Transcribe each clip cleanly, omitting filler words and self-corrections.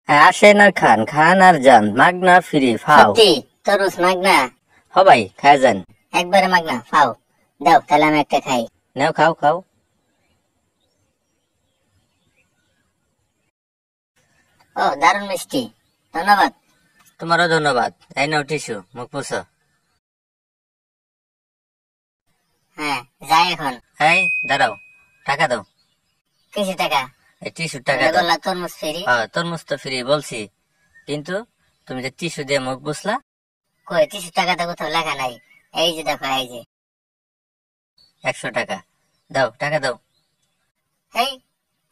আসেন আর খান, খান আর যান, মাগনা ফ্রি ফাও। সত্যি তরমুজ মাগনা? হ ভাই, খায় যান। একবারে মাগনা ফাও। দাও তাহলে আমি একটা খাই। নাও, খাও খাও। ও দারুণ মিষ্টি, ধন্যবাদ। তোমারও ধন্যবাদ। এই নাও টিস্যু, মুখ মুছো। হ্যাঁ যাই এখন। এই দাঁড়াও, টাকা দাও। কিছু টাকা? এই টিস্যুর টাকা দাও। বললা তরমুজ ফ্রি। তরমুজ তো ফ্রি বলছি, কিন্তু তুমি যে টিস্যু দিয়ে মুখ বুঝলা। কই কিছু টাকা তো কোথাও লেখা নাই। এই যে দেখো, এই যে 100 টাকা দাও, টাকা দাও। এই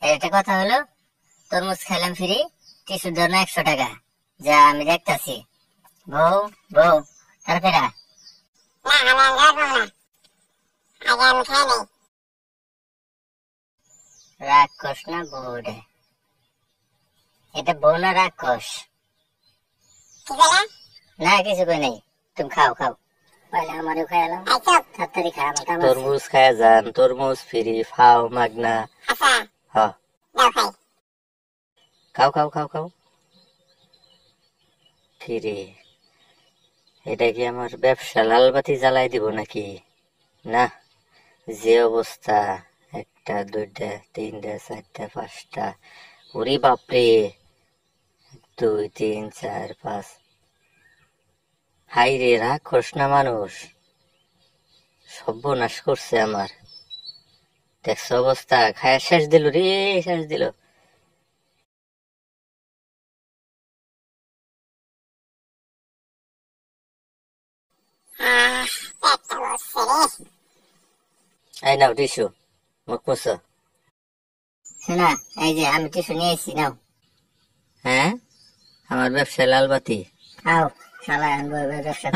এটা কথা হলো? তরমুজ খেলাম ফ্রি, টিস্যুর জন্য 100 টাকা। যা আমি দেখতাছি। বউ বউ তাড়াতাড়ি আয়। রাক্ষস না বউরে? এটা বউ না রাক্ষস? না কিছু কই নাই, তুমি খাও খাও। পয়লা আমারও খাইলাম। তাড়াতাড়ি খা, আমার কাম আছে। তরমুজ খায় যান, তরমুজ ফ্রি ফাও মাগনা। হ, খাও খাও খাও খাও। কিরে, এটা কি আমার ব্যবসা লালবাতি জ্বালাই দিব নাকি? না, যে অবস্থা, 1টা 2টা 3টা 4টা 5টা, ওরে বাপরে, 2 3 4 5। হাই রে, রাক্ষস না মানুষ, সর্বনাশ করছে আমার। দেখছো অবস্থা, খায় শেষ দিল রে, শেষ দিল। এই নাও টিস্যু, মুখ মুছো। শোনা, এই যে আমি টিস্যু নিয়ে এসেছি, নাও। হ্যাঁ, আমার ব্যবসায় লালবাতি। খাও, শালা ব্যবসা।